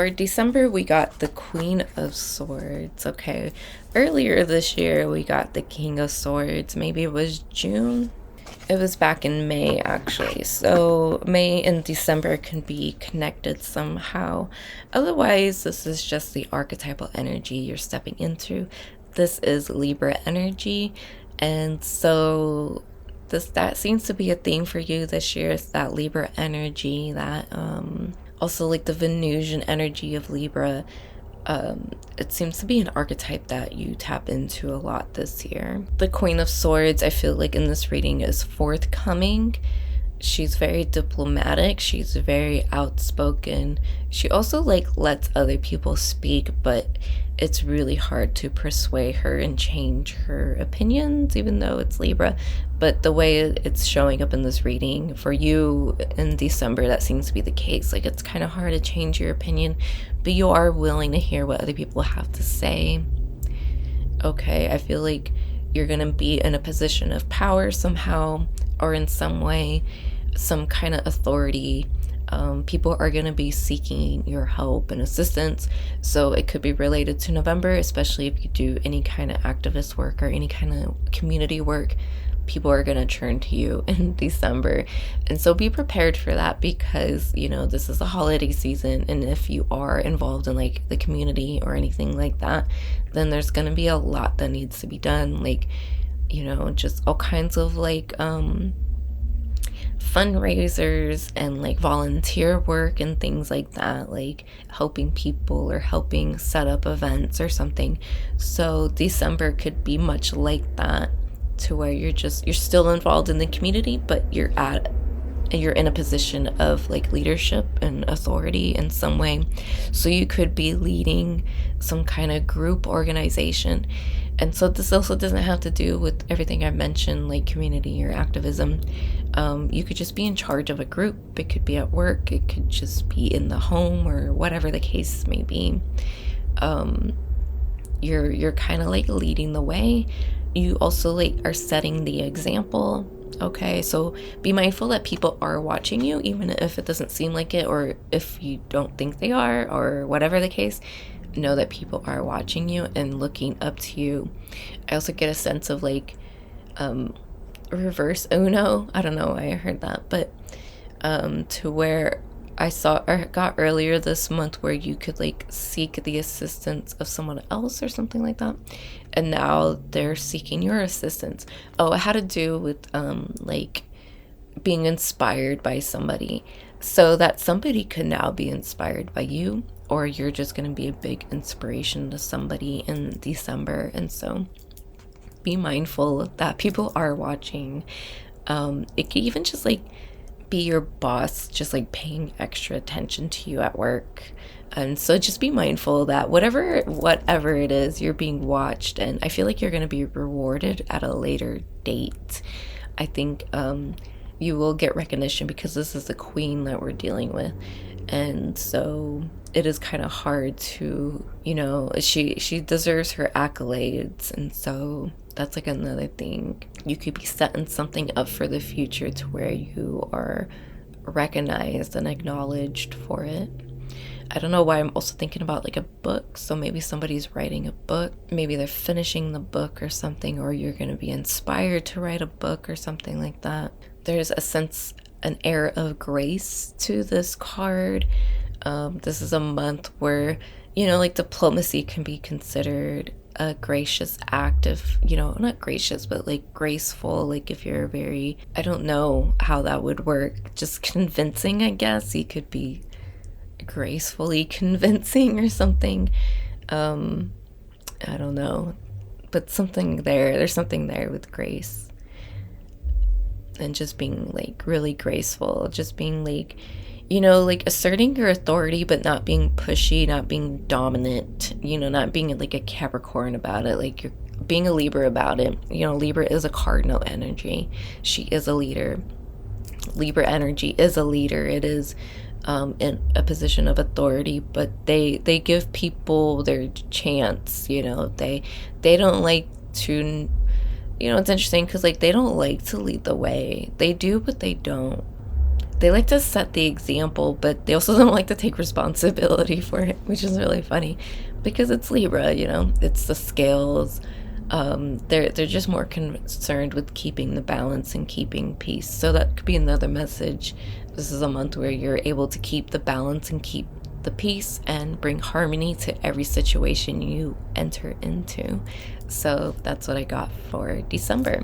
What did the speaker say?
for December, we got the Queen of Swords, okay? Earlier this year, we got the King of Swords. Maybe it was June? It was back in May, actually. So May and December can be connected somehow. Otherwise, this is just the archetypal energy you're stepping into. This is Libra energy. And so that seems to be a theme for you this year. It's that Libra energy, that also like the Venusian energy of Libra. It seems to be an archetype that you tap into a lot this year. The Queen of Swords, I feel like in this reading, is forthcoming. She's very diplomatic. She's very outspoken. She also like lets other people speak, but it's really hard to persuade her and change her opinions, even though it's Libra. But the way it's showing up in this reading for you in December, that seems to be the case. Like, it's kind of hard to change your opinion, but you are willing to hear what other people have to say. Okay, I feel like you're gonna be in a position of power somehow, or in some way, some kind of authority. People are going to be seeking your help and assistance. So it could be related to November, especially if you do any kind of activist work or any kind of community work. People are going to turn to you in December. And so be prepared for that, because, you know, this is a holiday season. And if you are involved in like the community or anything like that, then there's going to be a lot that needs to be done. Like, you know, just all kinds of like, fundraisers and like volunteer work and things like that, like helping people or helping set up events or something. So December could be much like that, to where you're still involved in the community, but you're in a position of like leadership and authority in some way. So you could be leading some kind of group organization. And so this also doesn't have to do with everything I've mentioned, like community or activism. You could just be in charge of a group. It could be at work. It could just be in the home, or whatever the case may be. You're kind of like leading the way. You also like are setting the example. Okay, so be mindful that people are watching you, even if it doesn't seem like it, or if you don't think they are, or whatever the case. Know that people are watching you and looking up to you. I also get a sense of like reverse Uno. I don't know why I heard that, but to where I got earlier this month where you could like seek the assistance of someone else or something like that, and now they're seeking your assistance. Oh, it had to do with like being inspired by somebody, so that somebody could now be inspired by you, or you're just going to be a big inspiration to somebody in December. And so be mindful that people are watching. It could even just like be your boss just like paying extra attention to you at work. And so just be mindful that whatever it is, you're being watched, and I feel like you're going to be rewarded at a later date. I think you will get recognition, because this is the queen that we're dealing with. And so it is kind of hard to, you know, she deserves her accolades. And so that's like another thing. You could be setting something up for the future to where you are recognized and acknowledged for it. I don't know why I'm also thinking about like a book. So maybe somebody's writing a book. Maybe they're finishing the book or something, or you're going to be inspired to write a book or something like that. There's an air of grace to this card. This is a month where, you know, like diplomacy can be considered a gracious act of, you know, not gracious, but like graceful. Like if you're very, I don't know how that would work, just convincing, I guess. You could be gracefully convincing or something. I don't know, but there's something there with grace. And just being like really graceful, just being like, you know, like asserting your authority, but not being pushy, not being dominant, you know, not being like a Capricorn about it, like you're being a Libra about it. You know, Libra is a cardinal energy. She is a leader. Libra energy is a leader. It is in a position of authority, but they give people their chance. You know, they don't like to, you know, it's interesting because like they don't like to lead the way. They do, but they don't. they like to set the example, but they also don't like to take responsibility for it, which is really funny because it's Libra, you know, it's the scales. They're just more concerned with keeping the balance and keeping peace. So that could be another message. This is a month where you're able to keep the balance and keep the peace and bring harmony to every situation you enter into. So that's what I got for December.